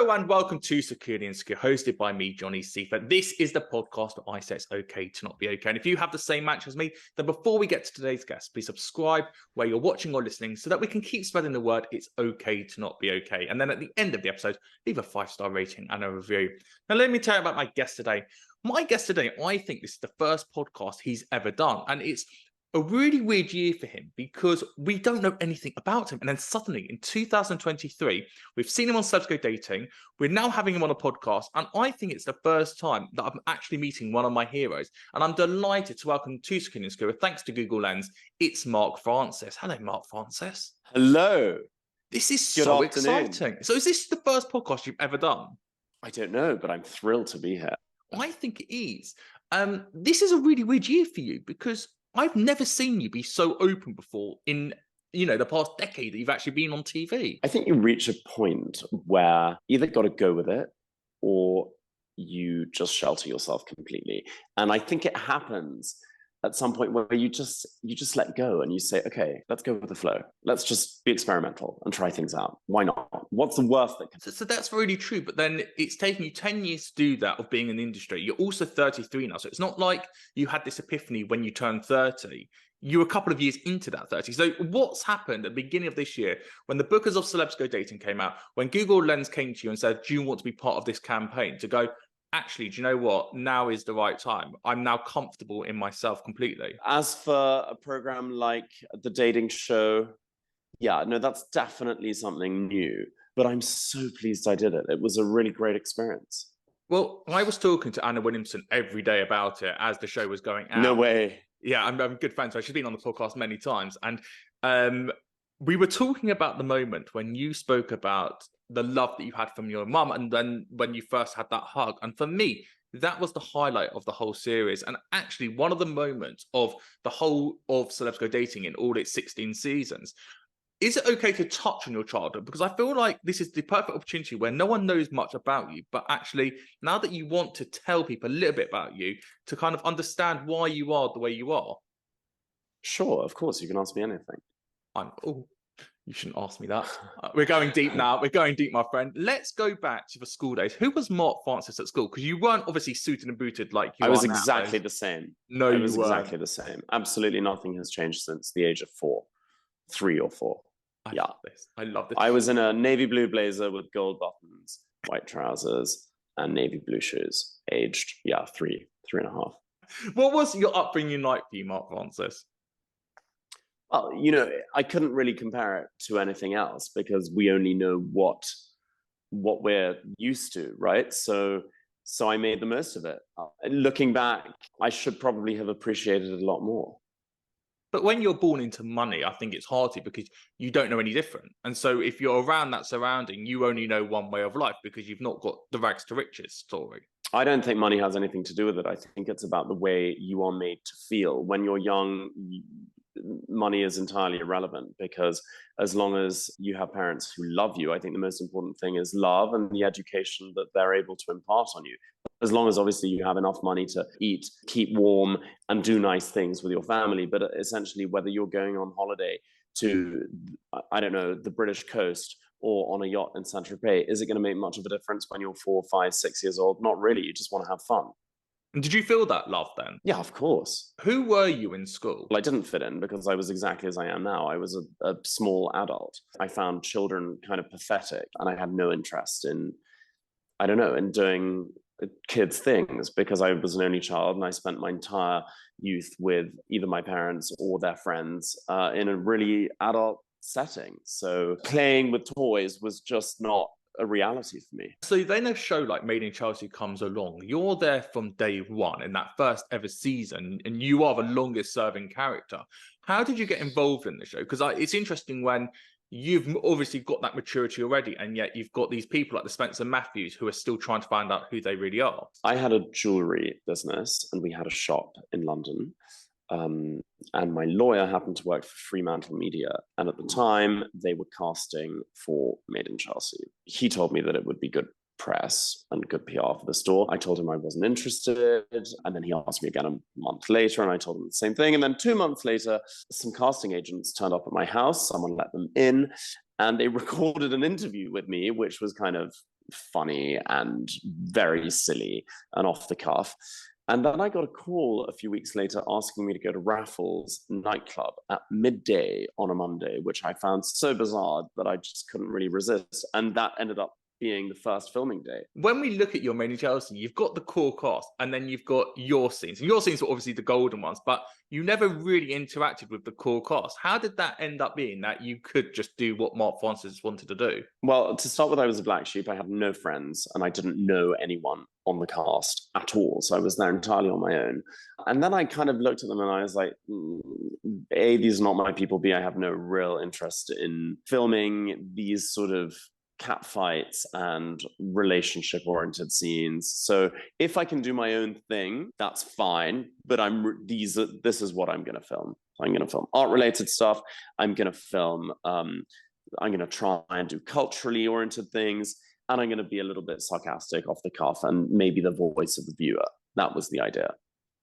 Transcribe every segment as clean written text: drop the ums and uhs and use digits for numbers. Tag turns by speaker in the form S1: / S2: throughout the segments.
S1: Hello and welcome to Securely Insecure, hosted by me, Johnny Seifert. This is the podcast where I say it's okay to not be okay. And if you have the same mantra as me, then before we get to today's guest, please subscribe where you're watching or listening so that we can keep spreading the word it's okay to not be okay. And then at the end of the episode, leave a 5-star rating and a review. Now, let me tell you about my guest today. My guest today, I think this is the first podcast he's ever done. And it's a really weird year for him because we don't know anything about him. And then suddenly in 2023, we've seen him on Celebs Go Dating. We're now having him on a podcast. And I think it's the first time that I'm actually meeting one of my heroes. And I'm delighted to welcome to Securely Insecure, thanks to Google Lens, it's Mark Francis. Hello, Mark Francis.
S2: Hello.
S1: This is so exciting. So is this the first podcast you've ever done?
S2: I don't know, but I'm thrilled to be here.
S1: I think it is. This is a really weird year for you because I've never seen you be so open before in, the past decade that you've actually been on TV.
S2: I think you reach a point where you either got to go with it or you just shelter yourself completely. And I think it happens at some point where you just let go and you say, okay, let's go with the flow. Let's just be experimental and try things out. Why not? What's the worst that can
S1: So that's really true. But then it's taken you 10 years to do that of being in the industry. You're also 33 now. So it's not like you had this epiphany when you turned 30. You're a couple of years into that 30. So what's happened at the beginning of this year when the bookers of Celebs Go Dating came out, when Google Lens came to you and said, do you want to be part of this campaign, to go, actually, do you know what? Now is the right time. I'm now comfortable in myself completely.
S2: As for a program like the dating show, yeah, no, that's definitely something new. But I'm so pleased I did it. It was a really great experience.
S1: Well, I was talking to Anna Williamson every day about it as the show was going out.
S2: No way.
S1: Yeah, I'm good friends. So she's been on the podcast many times. And we were talking about the moment when you spoke about the love that you had from your mum, and then when you first had that hug. And for me, that was the highlight of the whole series. And actually one of the moments of the whole of Celebs Go Dating in all its 16 seasons. Is it okay to touch on your childhood? Because I feel like this is the perfect opportunity where no one knows much about you, but actually now that you want to tell people a little bit about you, to kind of understand why you are the way you are.
S2: Sure, of course, you can ask me anything.
S1: You shouldn't ask me that. We're going deep now. We're going deep, my friend. Let's go back to the school days. Who was Mark Francis at school? Because you weren't obviously suited and booted like you are now.
S2: I was exactly the same.
S1: No, you
S2: was
S1: weren't.
S2: Exactly the same. Absolutely nothing has changed since the age of 3 or 4.
S1: I love this.
S2: I was in a navy blue blazer with gold buttons, white trousers, and navy blue shoes. Aged, 3.5.
S1: What was your upbringing like for you, Mark Francis?
S2: Well, I couldn't really compare it to anything else because we only know what we're used to, right? So I made the most of it. Looking back, I should probably have appreciated it a lot more.
S1: But when you're born into money, I think it's hard to, because you don't know any different. And so if you're around that surrounding, you only know one way of life because you've not got the rags to riches story.
S2: I don't think money has anything to do with it. I think it's about the way you are made to feel. When you're young, money is entirely irrelevant because as long as you have parents who love you, I think the most important thing is love and the education that they're able to impart on you. As long as obviously you have enough money to eat, keep warm, and do nice things with your family. But essentially, whether you're going on holiday to, I don't know, the British coast or on a yacht in Saint-Tropez, is it going to make much of a difference when you're 4, 5, 6 years old? Not really. You just want to have fun.
S1: And did you feel that love then?
S2: Yeah, of course.
S1: Who were you in school?
S2: Well, I didn't fit in because I was exactly as I am now. I was a small adult. I found children kind of pathetic and I had no interest in, in doing kids things because I was an only child and I spent my entire youth with either my parents or their friends in a really adult setting. So playing with toys was just not a reality for me.
S1: So then a show like Made in Chelsea comes along. You're there from day one in that first ever season, and you are the longest serving character. How did you get involved in the show? Because it's interesting when you've obviously got that maturity already, and yet you've got these people like the Spencer Matthews who are still trying to find out who they really are.
S2: I had a jewelry business and we had a shop in London. And my lawyer happened to work for Fremantle Media. And at the time, they were casting for Made in Chelsea. He told me that it would be good press and good PR for the store. I told him I wasn't interested. And then he asked me again a month later, and I told him the same thing. And then 2 months later, some casting agents turned up at my house. Someone let them in. and they recorded an interview with me, which was kind of funny and very silly and off the cuff. And then I got a call a few weeks later asking me to go to Raffles nightclub at midday on a Monday, which I found so bizarre that I just couldn't really resist. And that ended up being the first filming day.
S1: When we look at your Made in Chelsea, you've got the core cast and then you've got your scenes. And your scenes were obviously the golden ones, but you never really interacted with the core cast. How did that end up being that you could just do what Mark Francis wanted to do?
S2: Well, to start with, I was a black sheep. I had no friends and I didn't know anyone on the cast at all. So I was there entirely on my own. And then I kind of looked at them and I was like, A, these are not my people. B, I have no real interest in filming these sort of cat fights and relationship oriented scenes. So if I can do my own thing, that's fine. But this is what I'm going to film. I'm going to film art related stuff. I'm going to film, I'm going to try and do culturally oriented things. And I'm going to be a little bit sarcastic off the cuff and maybe the voice of the viewer. That was the idea.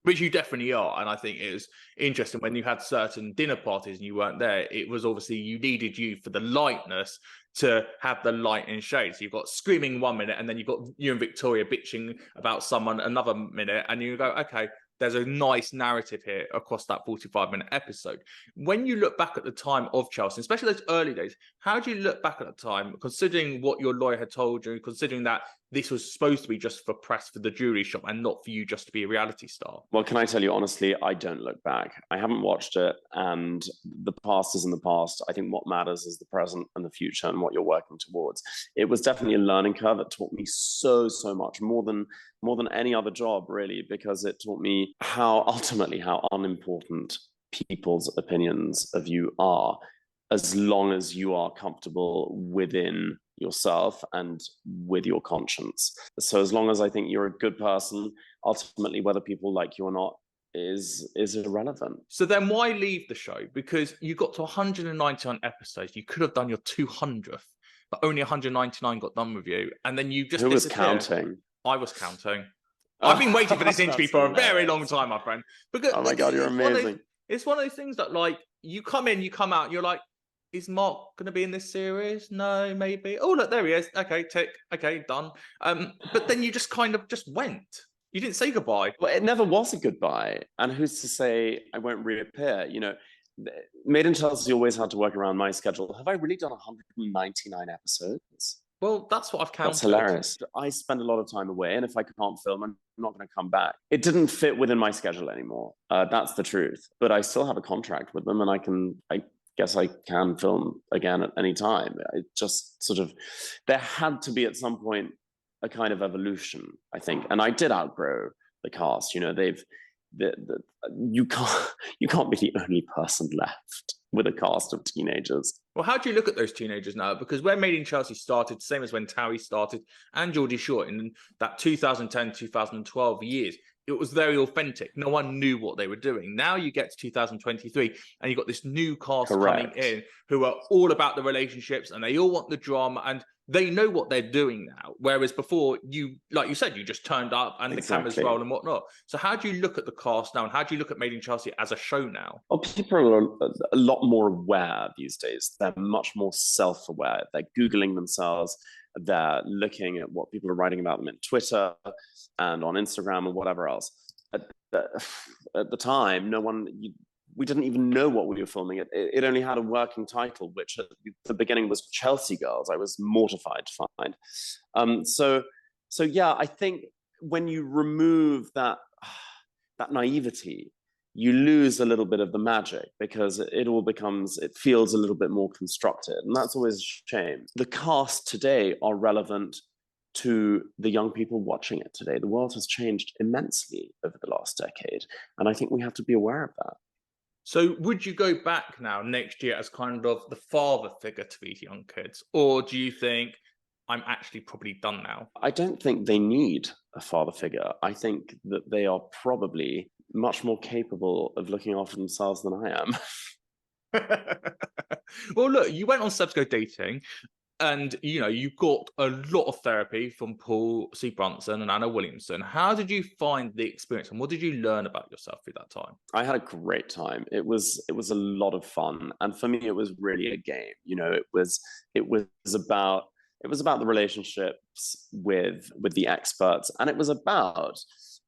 S1: Which you definitely are. And I think it was interesting when you had certain dinner parties and you weren't there. It was obviously you needed you for the lightness to have the light and shade. So you've got screaming 1 minute and then you've got you and Victoria bitching about someone another minute. And you go, okay, there's a nice narrative here across that 45-minute episode. When you look back at the time of Chelsea, especially those early days, how do you look back at the time, considering what your lawyer had told you, considering that this was supposed to be just for press for the jewelry shop and not for you just to be a reality star?
S2: Well, can I tell you honestly, I don't look back. I haven't watched it, and the past is in the past. I think what matters is the present and the future and what you're working towards. It was definitely a learning curve that taught me so much, more than any other job, really, because it taught me how unimportant people's opinions of you are, as long as you are comfortable within yourself and with your conscience. So as long as I think you're a good person, ultimately whether people like you or not is irrelevant.
S1: So then why leave the show? Because you got to 199 episodes. You could have done your 200th, but only 199 got done with you. And then you just
S2: Who was counting?
S1: I was counting. I've been waiting for this interview for a very long time, my friend. Because
S2: oh my God, you're amazing.
S1: It's one of those things that, like, you come in, you come out, you're like, is Mark going to be in this series? No, maybe. Oh, look, there he is. Okay, tick. Okay, done. But then you just kind of just went. You didn't say goodbye.
S2: Well, it never was a goodbye. And who's to say I won't reappear? You know, Made in Chelsea always had to work around my schedule. Have I really done 199 episodes?
S1: Well, that's what I've counted.
S2: That's hilarious. I spend a lot of time away, and if I can't film, I'm not going to come back. It didn't fit within my schedule anymore. That's the truth. But I still have a contract with them, and I guess I can film again at any time. It just sort of, there had to be at some point a kind of evolution, I think. And I did outgrow the cast. You know, you can't be the only person left with a cast of teenagers.
S1: Well, how do you look at those teenagers now? Because when Made in Chelsea started, same as when Towie started and Geordie Shore in that 2010, 2012 years, it was very authentic. No one knew what they were doing. Now you get to 2023 and you've got this new cast coming in who are all about the relationships and they all want the drama and they know what they're doing now. Whereas before, you, like you said, you just turned up and the cameras roll and whatnot. So how do you look at the cast now and how do you look at Made in Chelsea as a show now?
S2: Well, people are a lot more aware these days. They're much more self-aware. They're Googling themselves. They're looking at what people are writing about them in Twitter and on Instagram and whatever else. At the time, we didn't even know what we were filming. It only had a working title, which at the beginning was Chelsea Girls. I was mortified to find. So yeah, I think when you remove that naivety, you lose a little bit of the magic because it feels a little bit more constructed. And that's always a shame. The cast today are relevant to the young people watching it today. The world has changed immensely over the last decade. And I think we have to be aware of that.
S1: So would you go back now next year as kind of the father figure to these young kids? Or do you think I'm actually probably done now?
S2: I don't think they need a father figure. I think that they are probably much more capable of looking after themselves than I am.
S1: Well, look, you went on Sebs Go Dating. And, you got a lot of therapy from Paul C. Brunson and Anna Williamson. How did you find the experience and what did you learn about yourself through that time?
S2: I had a great time. It was a lot of fun, and for me, it was really a game. It was about the relationships with the experts, and it was about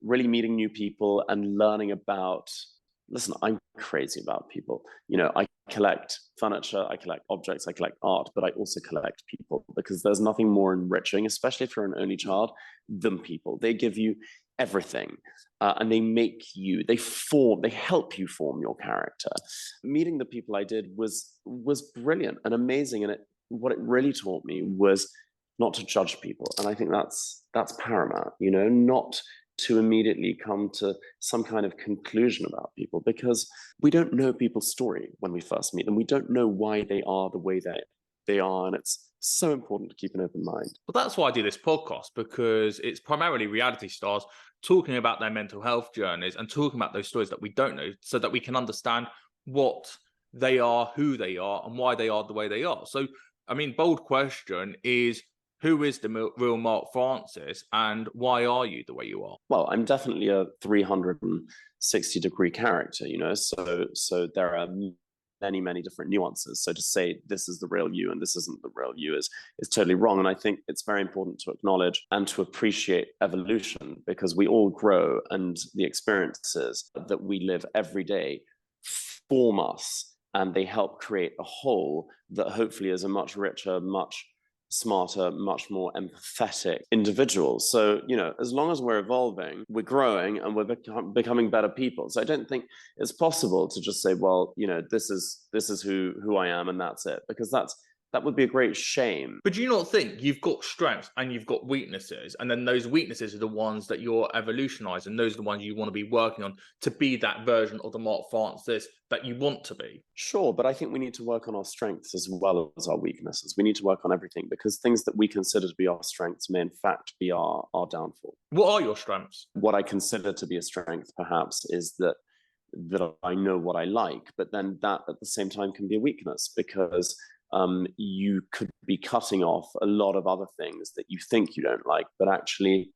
S2: really meeting new people and learning about. Listen, I'm crazy about people. I collect furniture, I collect objects, I collect art, but I also collect people because there's nothing more enriching, especially if you're an only child, than people. They give you everything. And they help you form your character. Meeting the people I did was brilliant and amazing. And what it really taught me was not to judge people. And I think that's paramount, not to immediately come to some kind of conclusion about people, because we don't know people's story when we first meet them. We don't know why they are the way they are. And it's so important to keep an open mind.
S1: But that's why I do this podcast, because it's primarily reality stars talking about their mental health journeys and talking about those stories that we don't know so that we can understand what they are, who they are, and why they are the way they are. So, bold question is, who is the real Mark Francis and why are you the way you are?
S2: Well, I'm definitely a 360-degree character, so there are many, many different nuances. So to say this is the real you and this isn't the real you is totally wrong. And I think it's very important to acknowledge and to appreciate evolution, because we all grow, and the experiences that we live every day form us, and they help create a whole that hopefully is a much richer, much smarter, much more empathetic individual. So, as long as we're evolving, we're growing, and we're becoming better people. So I don't think it's possible to just say, well, this is who I am and that's it, because that would be a great shame.
S1: But do you not think you've got strengths and you've got weaknesses, and then those weaknesses are the ones that you're evolutionizing, those are the ones you want to be working on to be that version of the Mark Francis that you want to be?
S2: Sure, but I think we need to work on our strengths as well as our weaknesses. We need to work on everything, because things that we consider to be our strengths may in fact be our downfall.
S1: What are your strengths?
S2: What I consider to be a strength, perhaps, is that I know what I like, but then that at the same time can be a weakness, because you could be cutting off a lot of other things that you think you don't like, but actually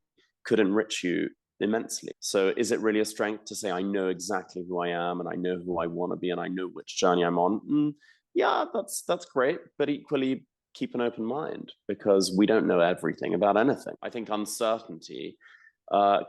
S2: could enrich you immensely. So is it really a strength to say, I know exactly who I am and I know who I want to be and I know which journey I'm on? Yeah, that's great. But equally, keep an open mind, because we don't know everything about anything. I think uncertainty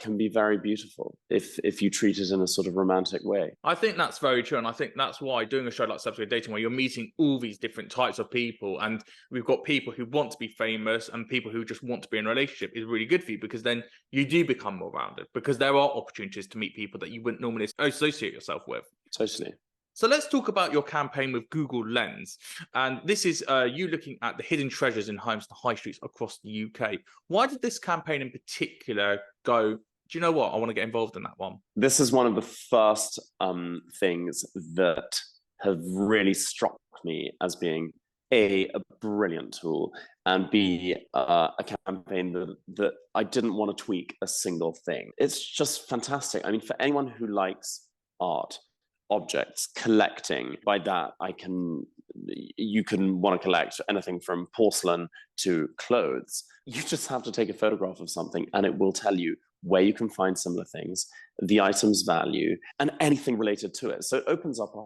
S2: can be very beautiful if you treat it in a sort of romantic way.
S1: I think that's very true. And I think that's why doing a show like Celebrity Dating, where you're meeting all these different types of people, and we've got people who want to be famous and people who just want to be in a relationship, is really good for you, because then you do become more rounded, because there are opportunities to meet people that you wouldn't normally associate yourself with.
S2: Totally.
S1: So let's talk about your campaign with Google Lens. And this is you looking at the hidden treasures in homes and high streets across the UK. Why did this campaign in particular go, do you know what, I want to get involved in that one?
S2: This is one of the first things that have really struck me as being a brilliant tool, and B, a campaign that I didn't want to tweak a single thing. It's just fantastic. For anyone who likes art, objects, collecting, by that you can want to collect anything from porcelain to clothes. You just have to take a photograph of something and it will tell you where you can find similar things, the item's value, and anything related to it. So it opens up a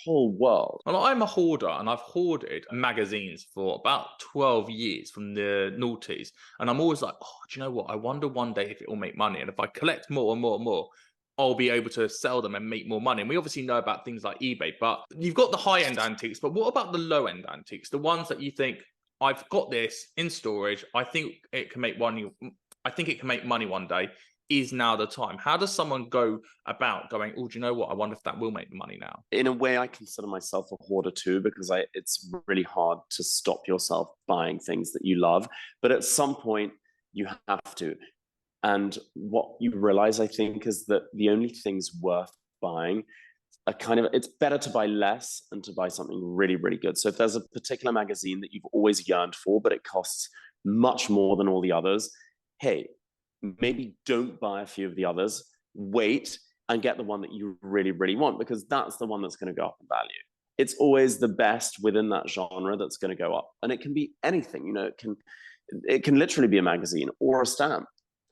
S2: whole world.
S1: Well, I'm a hoarder, and I've hoarded magazines for about 12 years from the noughties, and I'm always like, oh, do you know what, I wonder one day if it will make money, and if I collect more and more and more, I'll be able to sell them and make more money. And we obviously know about things like eBay, but you've got the high-end antiques, but what about the low-end antiques? The ones that you think, I've got this in storage, I think it can make money one day. Is now the time? How does someone go about going, oh, do you know what, I wonder if that will make money now?
S2: In a way, I consider myself a hoarder too, because it's really hard to stop yourself buying things that you love. But at some point, you have to. And what you realize, I think, is that the only things worth buying are it's better to buy less and to buy something really, really good. So if there's a particular magazine that you've always yearned for, but it costs much more than all the others, hey, maybe don't buy a few of the others, wait and get the one that you really, really want, because that's the one that's going to go up in value. it's always the best within that genre that's going to go up. And it can be anything, it can literally be a magazine or a stamp.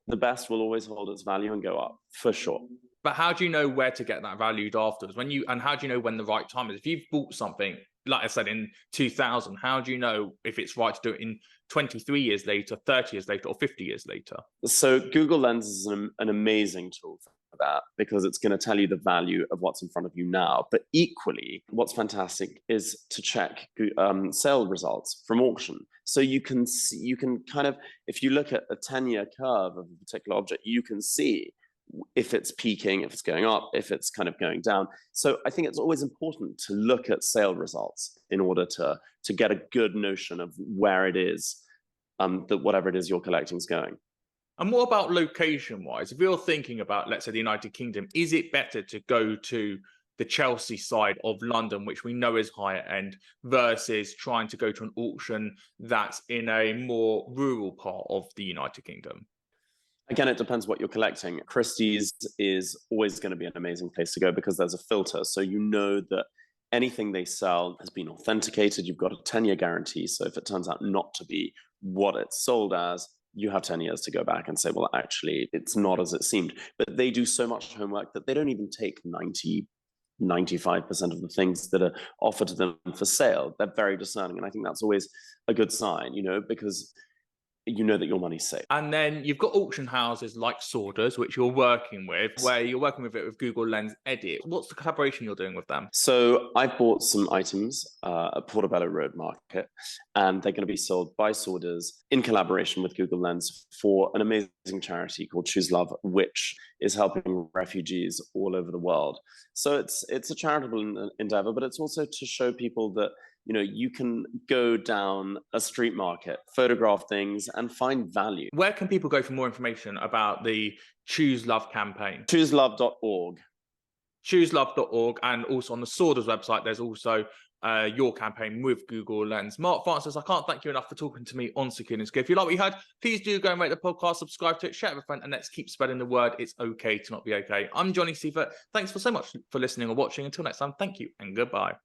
S2: The best will always hold its value and go up for sure.
S1: But how do you know where to get that valued afterwards? And how do you know when the right time is? If you've bought something, like I said, in 2000, how do you know if it's right to do it in 23 years later, 30 years later, or 50 years later?
S2: So Google Lens is an amazing tool for that, because it's going to tell you the value of what's in front of you now. But equally, what's fantastic is to check sale results from auction. So you can kind of, if you look at a 10-year curve of a particular object, you can see if it's peaking, if it's going up, if it's kind of going down. So I think it's always important to look at sale results in order to get a good notion of where it is, that whatever it is you're collecting is going.
S1: And what about location-wise? If you're thinking about, let's say, the United Kingdom, is it better to go to the Chelsea side of London, which we know is higher end, versus trying to go to an auction that's in a more rural part of the United Kingdom?
S2: Again, it depends what you're collecting. Christie's is always going to be an amazing place to go because there's a filter. So you know that anything they sell has been authenticated. You've got a 10-year guarantee. So if it turns out not to be what it's sold as, you have 10 years to go back and say, well, actually, it's not as it seemed. But they do so much homework that they don't even take 95% of the things that are offered to them for sale. They're very discerning. And I think that's always a good sign, because you know that your money's safe.
S1: And then you've got auction houses like Sworder's, which you're working with, where you're working with it with Google Lens Edit. What's the collaboration you're doing with them?
S2: So I bought some items at Portobello Road Market, and they're going to be sold by Sworder's in collaboration with Google Lens for an amazing charity called Choose Love, which is helping refugees all over the world. So it's a charitable endeavor, but it's also to show people that you can go down a street market, photograph things, and find value.
S1: Where can people go for more information about the Choose Love campaign?
S2: ChooseLove.org.
S1: ChooseLove.org, and also on the Sworder's website, there's also your campaign with Google Lens. Mark Francis, I can't thank you enough for talking to me on Secure and Secure. If you like what you heard, please do go and rate the podcast, subscribe to it, share it with a friend, and let's keep spreading the word. It's okay to not be okay. I'm Johnny Seifert. Thanks so much for listening or watching. Until next time, thank you and goodbye.